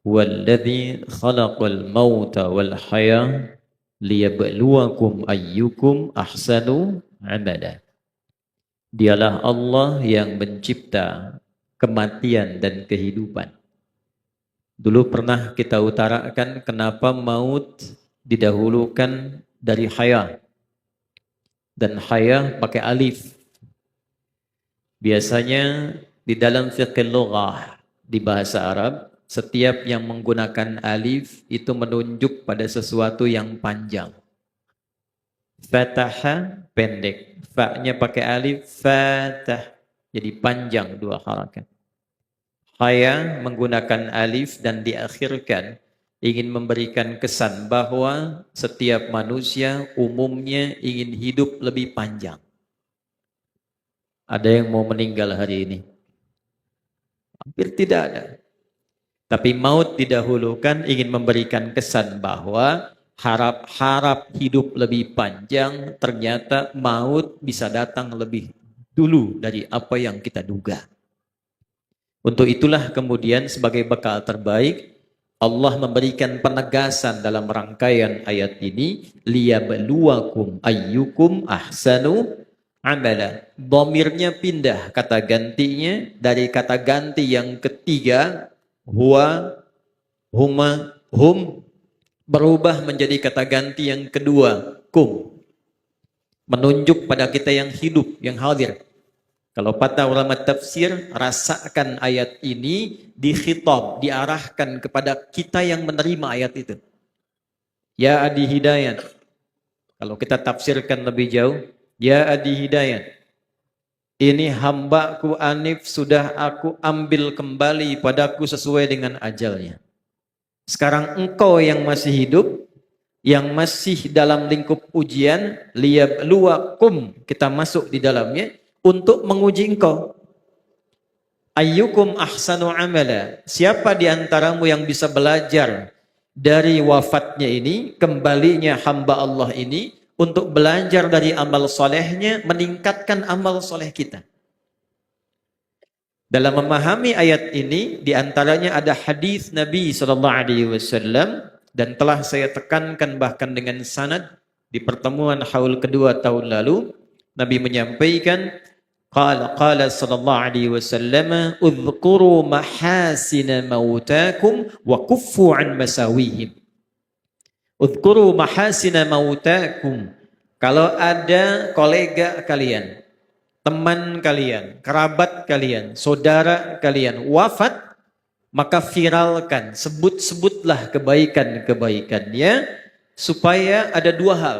Walladzi khalaqal mauta wal haya liyabluwakum ayyukum ahsanu amala. Dialah Allah yang mencipta kematian dan kehidupan. Dulu pernah kita utarakan kenapa maut didahulukan dari haya. Dan haya pakai alif. Biasanya di dalam fiqh lughah di bahasa Arab, setiap yang menggunakan alif itu menunjuk pada sesuatu yang panjang. Fataha pendek, fa-nya pakai alif, fatah. Jadi panjang dua harakat. Haya menggunakan alif dan diakhirkan ingin memberikan kesan bahwa setiap manusia umumnya ingin hidup lebih panjang. Ada yang mau meninggal hari ini? Hampir tidak ada. Tapi maut didahulukan ingin memberikan kesan bahwa harap-harap hidup lebih panjang, ternyata maut bisa datang lebih dulu dari apa yang kita duga. Untuk itulah kemudian sebagai bekal terbaik, Allah memberikan penegasan dalam rangkaian ayat ini, liyabluwakum ayyukum ahsanu amala. Dhamirnya pindah kata gantinya dari kata ganti yang ketiga, huwa, huma, hum, berubah menjadi kata ganti yang kedua, kum. Menunjuk pada kita yang hidup, yang hadir. Kalau kata ulama tafsir, rasakan ayat ini dikhitab, diarahkan kepada kita yang menerima ayat itu. Ya adi hidayat. Kalau kita tafsirkan lebih jauh, ya adi hidayat. Ini hambaku Anif sudah aku ambil kembali padaku sesuai dengan ajalnya. Sekarang engkau yang masih hidup, yang masih dalam lingkup ujian, liyabluwakum, kita masuk di dalamnya, untuk menguji engkau. Ayyukum ahsanu amala. Siapa di antaramu yang bisa belajar dari wafatnya ini, kembalinya hamba Allah ini, untuk belajar dari amal solehnya, meningkatkan amal soleh kita. Dalam memahami ayat ini, di antaranya ada hadis Nabi SAW, dan telah saya tekankan bahkan dengan sanad di pertemuan haul kedua tahun lalu, Nabi menyampaikan, qala sallallahu alaihi wasallam, udhkuru mahasina mautakum wa kuffu an masawihim. Udhkuru mahasina mautakum. Kalau ada kolega kalian, teman kalian, kerabat kalian, saudara kalian wafat, maka viralkan, sebut-sebutlah kebaikan-kebaikannya, supaya ada dua hal.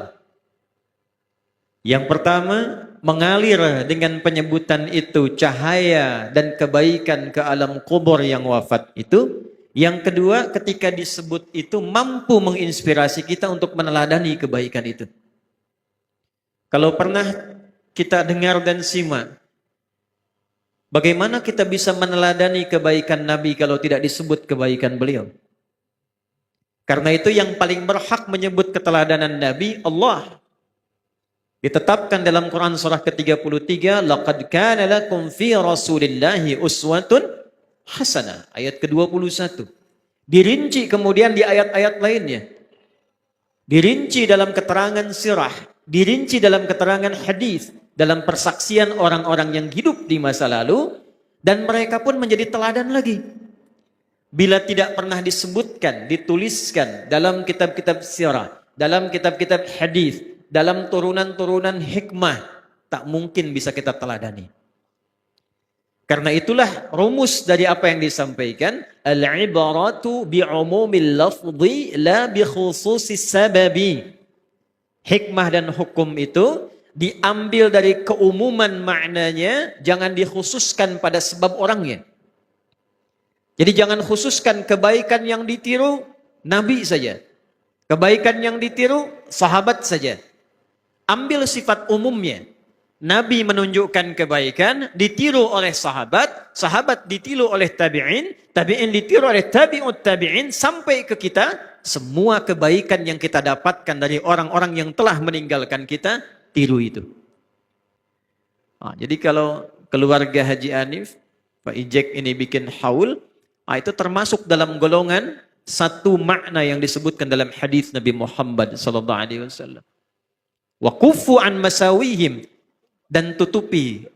Yang pertama, mengalir dengan penyebutan itu cahaya dan kebaikan ke alam kubur yang wafat itu. Yang kedua, ketika disebut itu mampu menginspirasi kita untuk meneladani kebaikan itu. Kalau pernah kita dengar dan simak, bagaimana kita bisa meneladani kebaikan Nabi kalau tidak disebut kebaikan beliau? Karena itu yang paling berhak menyebut keteladanan Nabi, Allah. Ditetapkan dalam Quran surah ke-33, laqad kana lakum fi Rasulillahi uswatun hasanah, ayat ke-21. Dirinci kemudian di ayat-ayat lainnya. Dirinci dalam keterangan sirah, dirinci dalam keterangan hadis, dalam persaksian orang-orang yang hidup di masa lalu, dan mereka pun menjadi teladan lagi. Bila tidak pernah disebutkan, dituliskan dalam kitab-kitab sirah, dalam kitab-kitab hadis, dalam turunan-turunan hikmah, tak mungkin bisa kita teladani. Karena itulah rumus dari apa yang disampaikan, al-ibaratu bi'umumil lafzi la bi khususis sababi. Hikmah dan hukum itu diambil dari keumuman maknanya, jangan dikhususkan pada sebab orangnya. Jadi jangan khususkan kebaikan yang ditiru Nabi saja. Kebaikan yang ditiru sahabat saja. Ambil sifat umumnya. Nabi menunjukkan kebaikan, ditiru oleh sahabat, sahabat ditiru oleh tabi'in, tabi'in ditiru oleh tabi'ut tabi'in, sampai ke kita, semua kebaikan yang kita dapatkan dari orang-orang yang telah meninggalkan kita, tiru itu. Jadi kalau keluarga Haji Anif, Pak Ijek ini bikin haul, Itu termasuk dalam golongan satu makna yang disebutkan dalam hadis Nabi Muhammad sallallahu alaihi wasallam. Wa kufu an masawihim, dan tutupi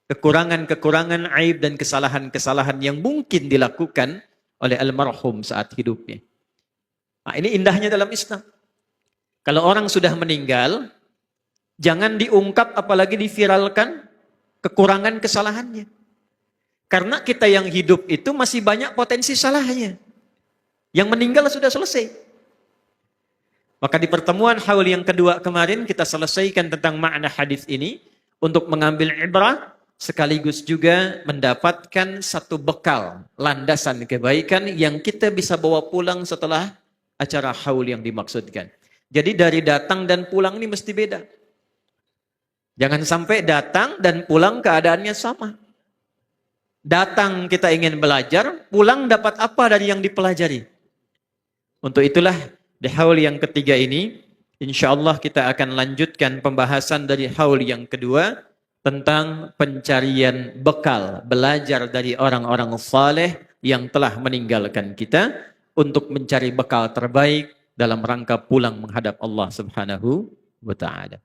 kekurangan-kekurangan, aib dan kesalahan-kesalahan yang mungkin dilakukan oleh almarhum saat hidupnya. Ini indahnya dalam Islam. Kalau orang sudah meninggal, jangan diungkap apalagi diviralkan kekurangan kesalahannya. Karena kita yang hidup itu masih banyak potensi salahnya. Yang meninggal sudah selesai. Maka di pertemuan haul yang kedua kemarin kita selesaikan tentang makna hadis ini untuk mengambil ibrah sekaligus juga mendapatkan satu bekal, landasan kebaikan yang kita bisa bawa pulang setelah acara haul yang dimaksudkan. Jadi dari datang dan pulang ini mesti beda. Jangan sampai datang dan pulang keadaannya sama. Datang kita ingin belajar, pulang dapat apa dari yang dipelajari. Untuk itulah di haul yang ketiga ini, insya Allah kita akan lanjutkan pembahasan dari haul yang kedua tentang pencarian bekal, belajar dari orang-orang saleh yang telah meninggalkan kita untuk mencari bekal terbaik dalam rangka pulang menghadap Allah Subhanahu wa ta'ala.